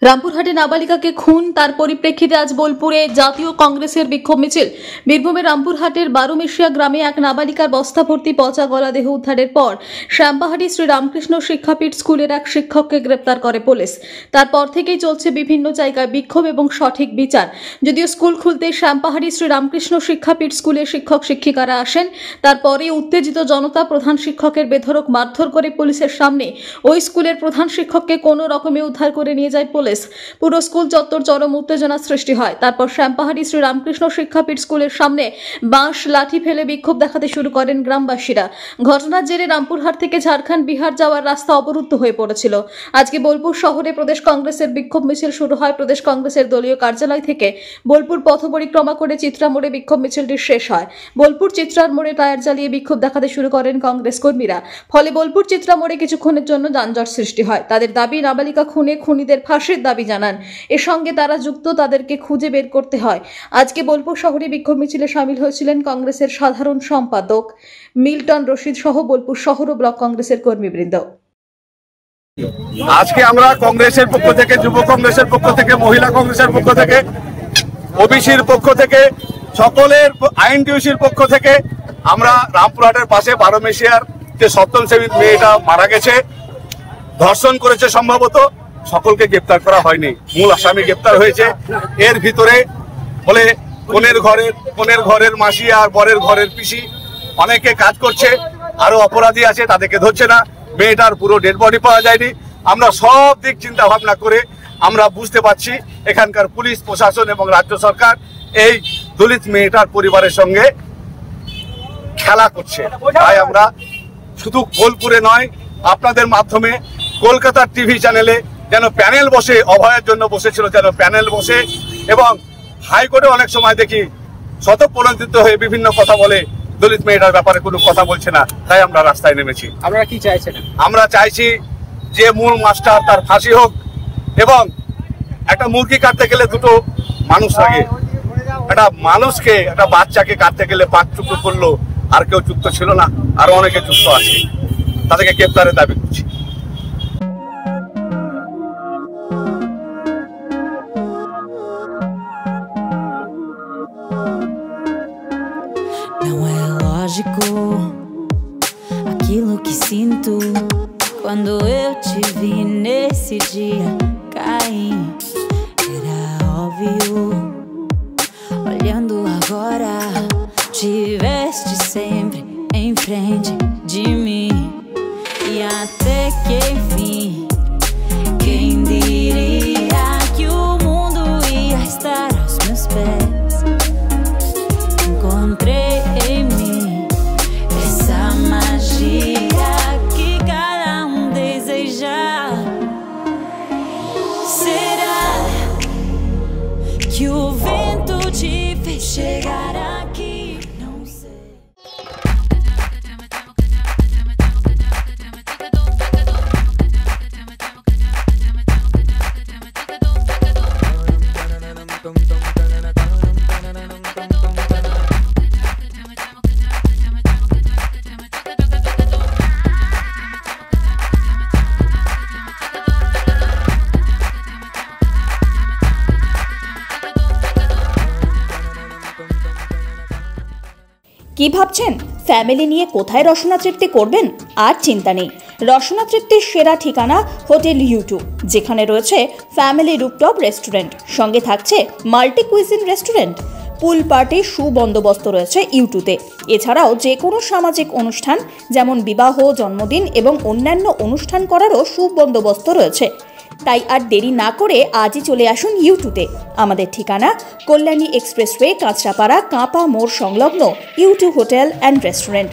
রামপুরহাটে নাবালিকাকে খুন তার পরিপ্রেক্ষিতে আজ বোলপুরে জাতীয় কংগ্রেসের বিক্ষোভ মিছিল। বীরভূমের রামপুরহাটের বারোমেশিয়া গ্রামে এক নাবালিকার বস্তা ভর্তি পচা গলা দেহ উদ্ধারের পর শ্যামবাহারি শ্রী রামকৃষ্ণ শিক্ষাপীঠ স্কুলের এক শিক্ষককে গ্রেপ্তার করে পুলিশ। তারপর থেকেই চলছে বিভিন্ন জায়গায় বিক্ষোভ এবং সঠিক বিচার। যদিও স্কুল খুলতে শ্যামবাহারি শ্রী রামকৃষ্ণ শিক্ষাপীঠ স্কুলের শিক্ষক শিক্ষিকারা আসেন, তারপরে উত্তেজিত জনতা প্রধান শিক্ষকের বেধড়ক মারধর করে পুলিশের সামনে ওই স্কুলের প্রধান শিক্ষককে কোনো রকমে উদ্ধার করে নিয়ে যায় পুলিশ। পুরো স্কুল চত্বর চরম উত্তেজনার সৃষ্টি হয়। তারপর শ্যামবাহারি শ্রী রামকৃষ্ণ শিক্ষাপীঠ স্কুলের সামনে বাঁশ লাঠি ফেলে বিক্ষোভ দেখাতে শুরু করেন গ্রামবাসীরা। ঘটনার জেরে রামপুরহাট থেকে ঝাড়খণ্ড বিহার যাওয়ার রাস্তা অবরুদ্ধ হয়ে পড়েছিল। আজকে বোলপুর শহরে প্রদেশ কংগ্রেসের বিক্ষোভ মিছিল শুরু হয়। প্রদেশ কংগ্রেসের দলীয় কার্যালয় থেকে বোলপুর পথ পরিক্রমা করে চিত্রা মোড়ে বিক্ষোভ মিছিলটি শেষ হয়। বোলপুর চিত্রার মোড়ে টায়ার জ্বালিয়ে বিক্ষোভ দেখাতে শুরু করেন কংগ্রেস কর্মীরা। ফলে বোলপুর চিত্রা মোড়ে কিছুক্ষণের জন্য যানজট সৃষ্টি হয়। তাদের দাবি, নাবালিকা খুনে খুনিদের ফাঁসির দাবি জানান। এর সঙ্গে তারা যুক্ত, তাদেরকে খুঁজে বের করতে হয়। আজকে বোলপুর শহরে বিক্ষোভ মিছিলে শামিল হয়েছিলেন কংগ্রেসের সাধারণ সম্পাদক মিল্টন রশিদ সহ বোলপুর শহর ও ব্লক কংগ্রেসের কর্মীবৃন্দ। আজকে আমরা কংগ্রেসের পক্ষ থেকে, যুব কংগ্রেসের পক্ষ থেকে, মহিলা কংগ্রেসের পক্ষ থেকে, ওবিসির পক্ষ থেকে, সকলের আইনটিউসির পক্ষ থেকে আমরা রামপুরহাটের পাশে বারোমেশিয়ার যে সপ্তম শ্রেণীর মেয়েটা মারা গেছে, ধর্ষণ করেছে সম্ভবত, সকলকে গ্রেপ্তার করা হয়নি। মূল আসামি গ্রেপ্তার হয়েছে। এর ভিতরে বলে কনের ঘরের মাসি আর বরের ঘরের পিসি অনেকে কাজ করছে, আরো অপরাধী আছে, তাদেরকে ধরছে না। মেয়েটার পুরো ডেড বডি পাওয়া যায়নি। আমরা সব দিক চিন্তা ভাবনা করে আমরা বুঝতে পারছি এখানকার পুলিশ প্রশাসন এবং রাজ্য সরকার এই দলিত মেয়েটার পরিবারের সঙ্গে খেলা করছে। তাই আমরা শুধু বোলপুরে নয়, আপনাদের মাধ্যমে কলকাতার টিভি চ্যানেলে যেন প্যানেল বসে, অভয়ের জন্য বসেছিল, যেন প্যানেল বসে, এবং হাইকোর্টে অনেক সময় দেখি স্বতঃপ্রণোদিত হয়ে বিভিন্ন কথা বলে, দলিত মেয়েটার ব্যাপারে কোনো কথা বলছে না। তাই আমরা রাস্তায় নেমেছি। আপনারা কি চাইছেন? আমরা চাইছি যে মূল মাস্টার তার ফাঁসি হোক, এবং একটা মুরগি কাটতে গেলে দুটো মানুষ লাগে। একটা মানুষকে, একটা বাচ্চাকে কাটতে গেলে 5 টুকরো করলো, আর কেউ যুক্ত ছিল না, আরো অনেকে যুক্ত আছে। তাদেরকে গ্রেপ্তারের দাবি করছি। Não é lógico aquilo que sinto quando eu te vi nesse dia cair. Era óbvio, olhando agora, tiveste sempre em frente de mim. E até que enfim, quem diria que o mundo ia estar aos meus pés? Encontrei em mim essa magia que cada deseja. Será que o vento te fez chegar aqui? Não sei. কি ভাবছেন family নিয়ে কোথায় রসনা তৃপ্তি করবেন? আর চিন্তা নেই, রসনা তৃপ্তির সেরা ঠিকানা হোটেল ইউ2, যেখানে রয়েছে ফ্যামিলি রুফটপ রেস্টুরেন্ট, সঙ্গে থাকছে মাল্টি কুইজিন রেস্টুরেন্ট। পুল পার্টির সুবন্দোবস্ত রয়েছে ইউ2তে। এছাড়াও যে কোনো সামাজিক অনুষ্ঠান যেমন বিবাহ, জন্মদিন এবং অন্যান্য অনুষ্ঠান করারও সুবন্দোবস্ত রয়েছে। তাই আর দেরি না করে আজই চলে আসুন ইউ2তে। আমাদের ঠিকানা কল্যাণী এক্সপ্রেসওয়ে, কাঁচরাপাড়া, কাঁপা মোড় সংলগ্ন ইউ2 হোটেল অ্যান্ড রেস্টুরেন্ট।